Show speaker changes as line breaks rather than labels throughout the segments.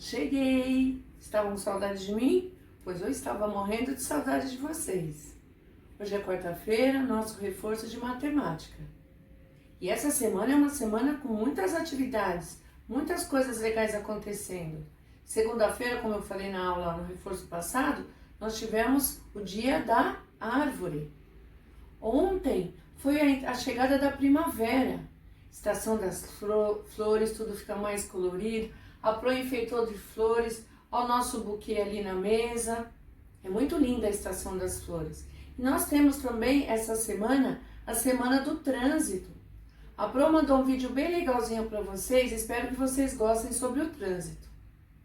Cheguei! Estavam com saudade de mim? Pois eu estava morrendo de saudade de vocês. Hoje é quarta-feira, nosso reforço de matemática. E essa semana é uma semana com muitas atividades, muitas coisas legais acontecendo. Segunda-feira, como eu falei na aula no reforço passado, nós tivemos o dia da árvore. Ontem foi a chegada da primavera, estação das flores, tudo fica mais colorido. A Pro enfeitou de flores, ó, o nosso buquê ali na mesa. É muito linda a estação das flores. E nós temos também essa semana a semana do trânsito. A Pro mandou um vídeo bem legalzinho para vocês, espero que vocês gostem sobre o trânsito,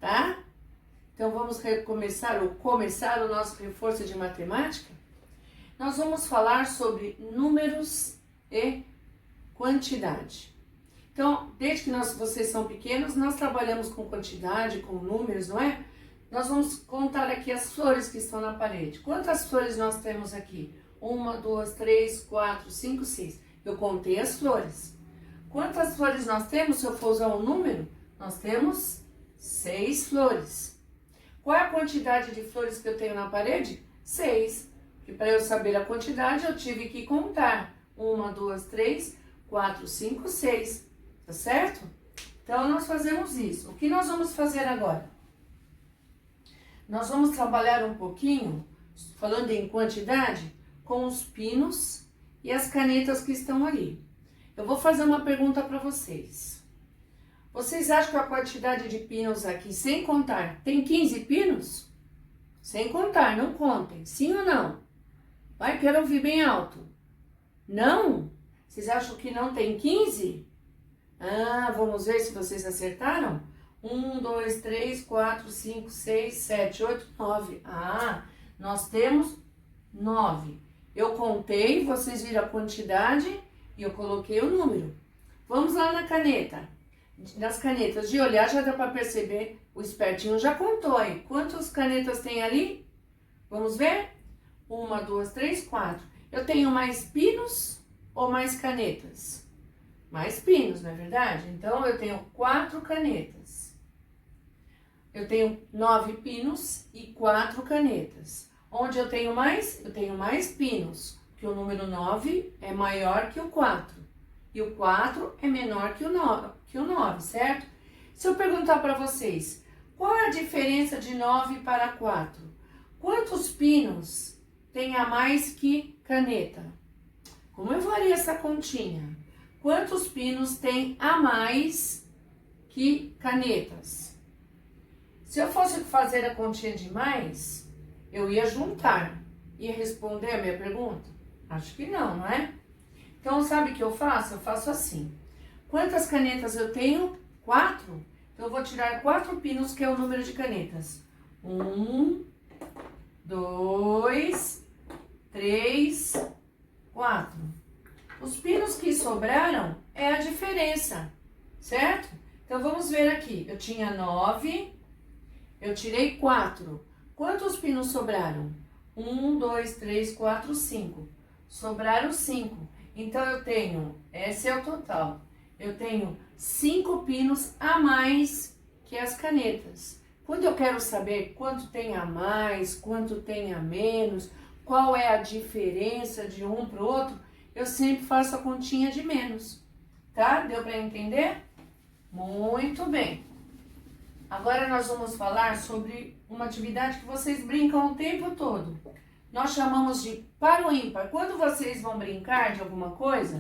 tá? Então vamos começar o nosso reforço de matemática? Nós vamos falar sobre números e quantidade. Então, desde que vocês são pequenos, nós trabalhamos com quantidade, com números, não é? Nós vamos contar aqui as flores que estão na parede. Quantas flores nós temos aqui? 1, 2, 3, 4, 5, 6. Eu contei as flores. Quantas flores nós temos? Se eu for usar um número, nós temos 6 flores. Qual é a quantidade de flores que eu tenho na parede? 6. E para eu saber a quantidade, eu tive que contar. 1, 2, 3, 4, 5, 6. Tá certo? Então, nós fazemos isso. O que nós vamos fazer agora? Nós vamos trabalhar um pouquinho, falando em quantidade, com os pinos e as canetas que estão ali. Eu vou fazer uma pergunta para vocês. Vocês acham que a quantidade de pinos aqui, sem contar, tem 15 pinos? Sem contar, não contem. Sim ou não? Vai, quero ouvir bem alto. Não? Vocês acham que não tem 15? Ah, vamos ver se vocês acertaram? 1, 2, 3, 4, 5, 6, 7, 8, 9. Ah, nós temos 9. Eu contei, vocês viram a quantidade e eu coloquei o número. Vamos lá na caneta. Nas canetas de olhar já dá para perceber, o espertinho já contou aí. Quantas canetas tem ali? Vamos ver? 1, 2, 3, 4. Eu tenho mais pinos ou mais canetas? Mais pinos, não é verdade? Então, eu tenho 4 canetas. Eu tenho 9 pinos e 4 canetas. Onde eu tenho mais? Eu tenho mais pinos, porque o número 9 é maior que o 4. E o 4 é menor que o 9, certo? Se eu perguntar para vocês, qual é a diferença de 9 para 4? Quantos pinos tem a mais que caneta? Como eu faria essa continha? Quantos pinos tem a mais que canetas? Se eu fosse fazer a continha de mais, eu ia juntar. Ia responder a minha pergunta? Acho que não, não é? Então, sabe o que eu faço? Eu faço assim. Quantas canetas eu tenho? 4. Então, eu vou tirar 4 pinos, que é o número de canetas. 1, 2, 3, 4. Os pinos que sobraram é a diferença, certo? Então, vamos ver aqui. Eu tinha 9, eu tirei 4. Quantos pinos sobraram? 1, 2, 3, 4, 5. Sobraram 5. Então, eu tenho, esse é o total. Eu tenho 5 pinos a mais que as canetas. Quando eu quero saber quanto tem a mais, quanto tem a menos, qual é a diferença de um para o outro, eu sempre faço a continha de menos, tá? Deu para entender? Muito bem. Agora nós vamos falar sobre uma atividade que vocês brincam o tempo todo. Nós chamamos de par ou ímpar. Quando vocês vão brincar de alguma coisa,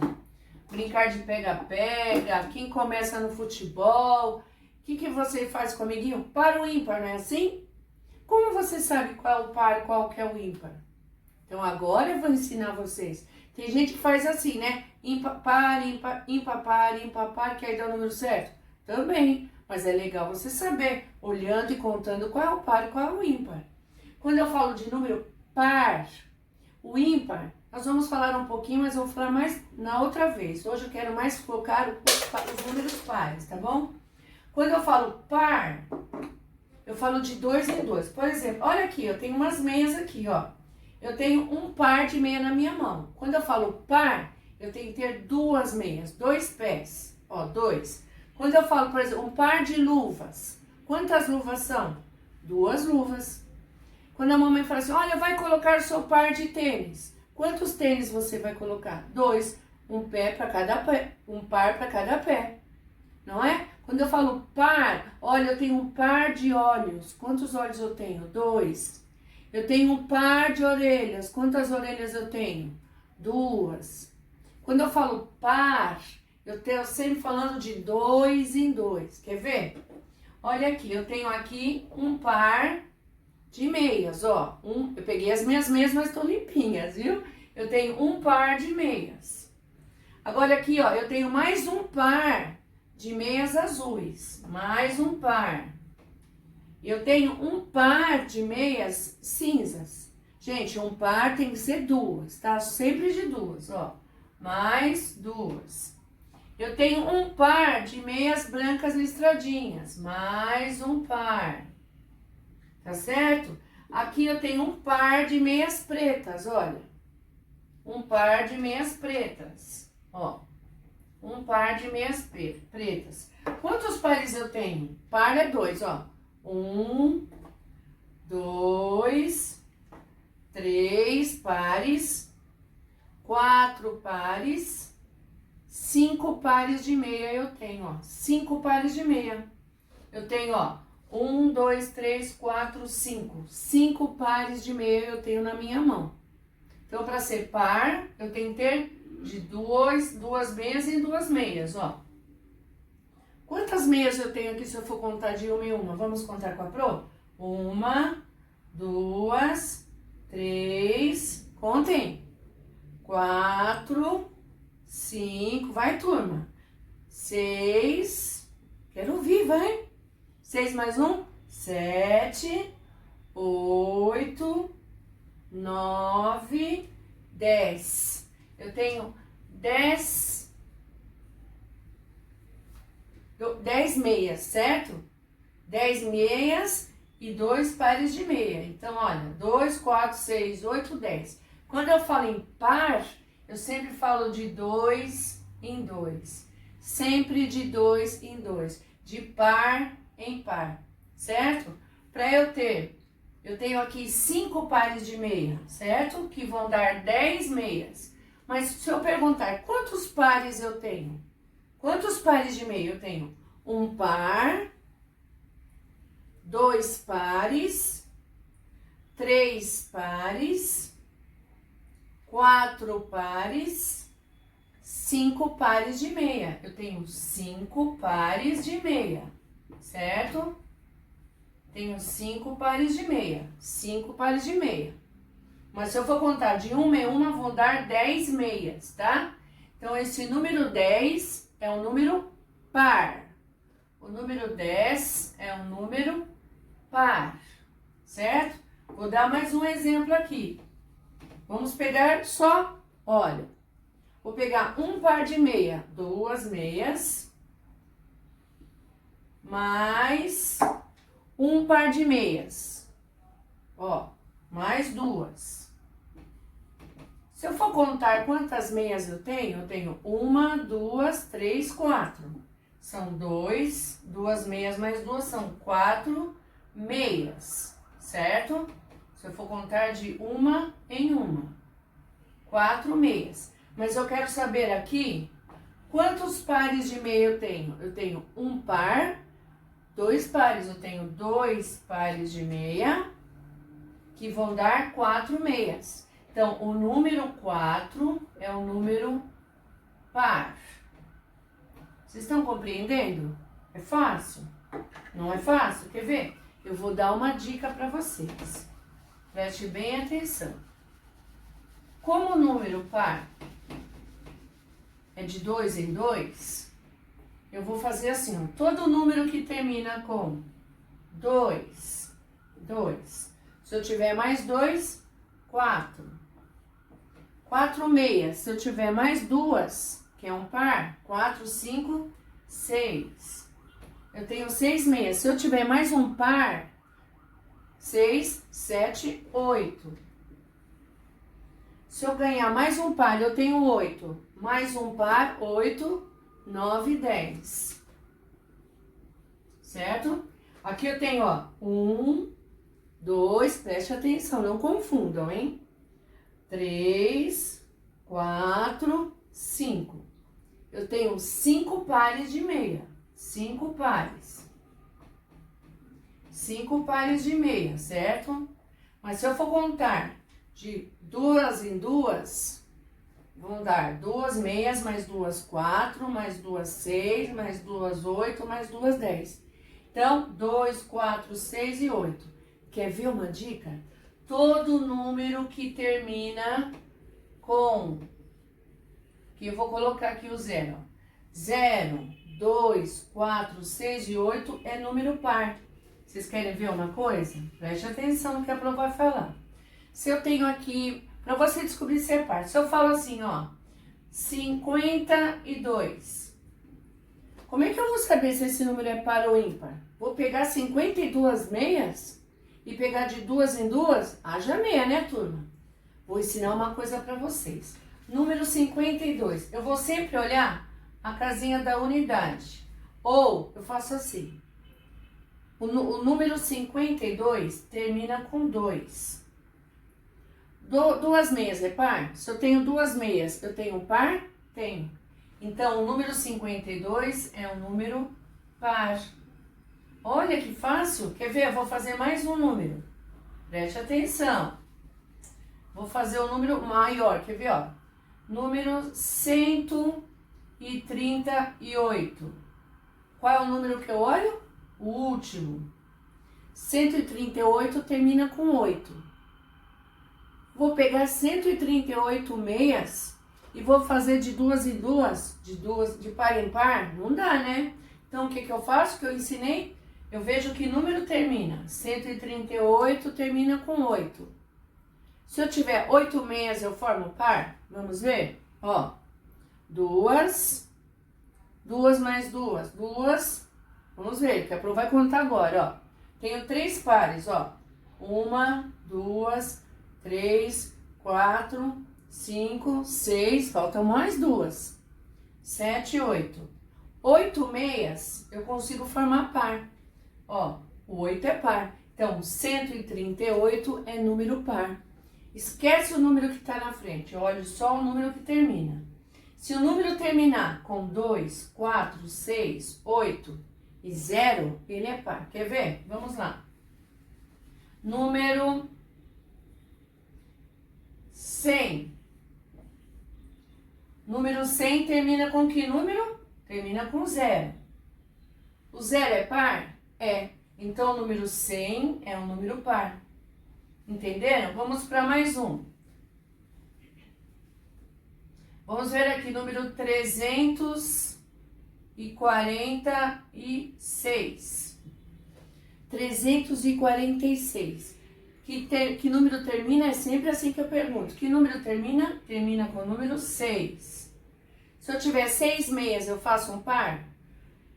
brincar de pega-pega, quem começa no futebol, o que você faz com o amiguinho? Par ou ímpar, não é assim? Como você sabe qual é o par e qual que é o ímpar? Então agora eu vou ensinar vocês. Tem gente que faz assim, né? Ímpar, par, ímpar, par, que aí dá o número certo. Também, mas é legal você saber, olhando e contando qual é o par e qual é o ímpar. Quando eu falo de número par, o ímpar, nós vamos falar um pouquinho, mas eu vou falar mais na outra vez. Hoje eu quero mais focar os números pares, tá bom? Quando eu falo par, eu falo de 2 em 2. Por exemplo, olha aqui, eu tenho umas meias aqui, ó. Eu tenho um par de meia na minha mão. Quando eu falo par, eu tenho que ter 2 meias, 2 pés, ó, 2. Quando eu falo, por exemplo, um par de luvas, Quantas luvas são? 2 luvas. Quando a mamãe fala assim, olha, vai colocar o seu par de tênis. Quantos tênis você vai colocar? 2. Um pé para cada pé. Um par para cada pé. Não é? Quando eu falo par, olha, eu tenho um par de olhos. Quantos olhos eu tenho? 2. Eu tenho um par de orelhas. Quantas orelhas eu tenho? 2. Quando eu falo par, eu estou sempre falando de 2 em 2. Quer ver? Olha aqui, eu tenho aqui um par de meias, ó. Eu peguei as minhas meias, mas estão limpinhas, viu? Eu tenho um par de meias. Agora aqui, ó, eu tenho mais um par de meias azuis. Mais um par. Eu tenho um par de meias cinzas. Gente, um par tem que ser 2, tá? Sempre de 2, ó. Mais 2. Eu tenho um par de meias brancas listradinhas. Mais um par. Tá certo? Aqui eu tenho um par de meias pretas, olha. Um par de meias pretas, ó. Um par de meias pretas. Quantos pares eu tenho? Par é 2, ó. 1, 2, 3 pares, 4 pares, 5 pares de meia eu tenho, ó. 5 pares de meia. Eu tenho, ó, 1, 2, 3, 4, 5. 5 pares de meia eu tenho na minha mão. Então, para ser par, eu tenho que ter de duas meias em 2 meias, ó. Quantas meias eu tenho aqui se eu for contar de uma em uma? Vamos contar com a Pro? 1, 2, 3, contem. 4, 5, vai turma. 6, quero ouvir, vai. 6 mais 1, 7, 8, 9, 10. Eu tenho 10 meias, certo? 10 meias e 2 pares de meia. Então, olha, 2, 4, 6, 8, 10. Quando eu falo em par, eu sempre falo de 2 em 2. Sempre de 2 em 2. De par em par, certo? Para eu tenho aqui 5 pares de meia, certo? Que vão dar 10 meias. Mas se eu perguntar quantos pares eu tenho? Quantos pares de meia eu tenho? Um par, 2 pares, 3 pares, 4 pares, 5 pares de meia. Eu tenho 5 pares de meia, certo? Tenho 5 pares de meia. 5 pares de meia. Mas se eu for contar de uma em uma, vão dar 10 meias, tá? Então, esse número 10 é um número par. O número 10 é um número par, certo? Vou dar mais um exemplo aqui. Vamos pegar só, olha. Vou pegar um par de meia, 2 meias, mais um par de meias, ó, mais 2. Se eu for contar quantas meias eu tenho 1, 2, 3, 4. São 2 meias mais 2 são 4 meias, certo? Se eu for contar de uma em uma, 4 meias. Mas eu quero saber aqui quantos pares de meia eu tenho. Eu tenho um par, 2 pares, eu tenho 2 pares de meia, que vão dar 4 meias. Então, o número 4 é o número par. Vocês estão compreendendo? É fácil? Não é fácil? Quer ver? Eu vou dar uma dica para vocês. Preste bem atenção. Como o número par é de 2 em 2, eu vou fazer assim, ó, todo número que termina com 2. Se eu tiver mais 2, 4. 4 meias. Se eu tiver mais 2, que é um par, 4, 5, 6. Eu tenho 6 meias. Se eu tiver mais um par, 6, 7, 8. Se eu ganhar mais um par, eu tenho 8. Mais um par, 8, 9, 10. Certo? Aqui eu tenho, ó, 1, 2, preste atenção, não confundam, hein? 3, 4, 5. Eu tenho 5 pares de meia. 5 pares. 5 pares de meia, certo? Mas se eu for contar de 2 em 2, vão dar 2 meias, mais 2, 4, mais 2, 6, mais 2, 8, mais 2, 10. Então, 2, 4, 6 e 8. Quer ver uma dica? Todo número que termina com... que eu vou colocar aqui o 0. 0, 2, 4, 6 e 8 é número par. Vocês querem ver uma coisa? Preste atenção no que a prova vai falar. Se eu tenho aqui, para você descobrir se é par, se eu falo assim, ó, 52. Como é que eu vou saber se esse número é par ou ímpar? Vou pegar 52 meias e pegar de 2 em 2? Haja meia, né, turma? Vou ensinar uma coisa para vocês. Número 52, eu vou sempre olhar a casinha da unidade. Ou eu faço assim. O número 52 termina com 2. Duas meias é par? Se eu tenho 2 meias, eu tenho par? Tenho. Então, o número 52 é um número par. Olha que fácil. Quer ver? Eu vou fazer mais um número. Preste atenção. Vou fazer o número maior. Quer ver, ó? Número 138. Qual é o número que eu olho? O último. 138 termina com 8. Vou pegar 138 meias e vou fazer de 2 em 2, de par em par? Não dá, né? Então, o que eu faço? Que eu ensinei? Eu vejo que número termina. 138 termina com 8. Se eu tiver 8 meias, eu formo par? Vamos ver? Ó, 2 mais 2, 2. Vamos ver, que a prova vai contar agora, ó. Tenho 3 pares, ó. 1, 2, 3, 4, 5, 6. Faltam mais 2. 7, 8. 8 meias, eu consigo formar par. Ó, o 8 é par. Então, 138 é número par. Esquece o número que está na frente, olha só o número que termina. Se o número terminar com 2, 4, 6, 8 e 0, ele é par. Quer ver? Vamos lá. Número 100. Número 100 termina com que número? Termina com 0. O 0 é par? É. Então, o número 100 é um número par. Entenderam? Vamos para mais um. Vamos ver aqui, número 346. 346. Que número termina? É sempre assim que eu pergunto. Que número termina? Termina com o número 6. Se eu tiver 6 meias, eu faço um par?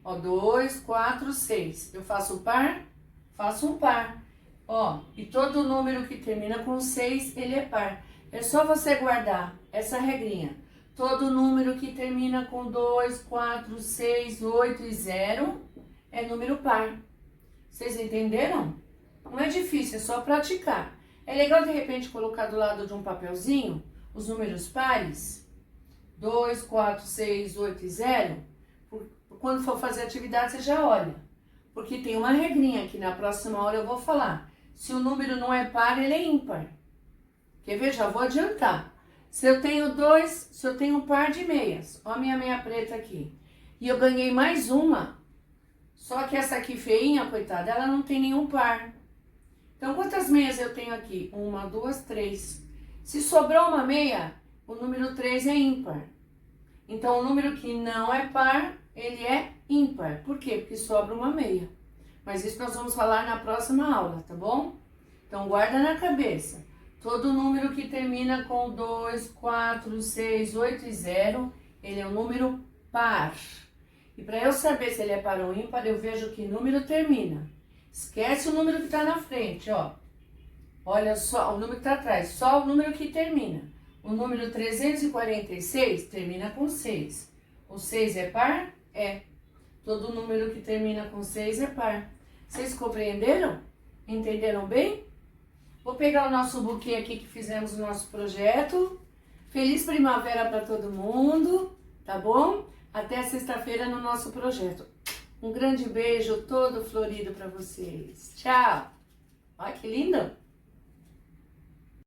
Ó, 2, 4, 6. Eu faço um par? Faço um par. Ó, e todo número que termina com 6, ele é par. É só você guardar essa regrinha. Todo número que termina com 2, 4, 6, 8 e 0 é número par. Vocês entenderam? Não é difícil, é só praticar. É legal, de repente, colocar do lado de um papelzinho os números pares. 2, 4, 6, 8 e 0. Quando for fazer atividade, você já olha. Porque tem uma regrinha que na próxima hora eu vou falar. Se o número não é par, ele é ímpar. Quer ver? Já vou adiantar. Se eu tenho um par de meias, ó a minha meia preta aqui, e eu ganhei mais uma, só que essa aqui feinha, coitada, ela não tem nenhum par. Então, quantas meias eu tenho aqui? 1, 2, 3. Se sobrou uma meia, o número 3 é ímpar. Então, o número que não é par, ele é ímpar. Por quê? Porque sobra uma meia. Mas isso nós vamos falar na próxima aula, tá bom? Então, guarda na cabeça. Todo número que termina com 2, 4, 6, 8 e 0, ele é um número par. E para eu saber se ele é par ou ímpar, eu vejo que número termina. Esquece o número que está na frente, ó. Olha só, o número que está atrás, só o número que termina. O número 346 termina com 6. O 6 é par? É. Todo número que termina com 6 é par. Vocês compreenderam? Entenderam bem? Vou pegar o nosso buquê aqui que fizemos no nosso projeto. Feliz primavera para todo mundo, tá bom? Até sexta-feira no nosso projeto. Um grande beijo todo florido para vocês. Tchau! Olha que lindo!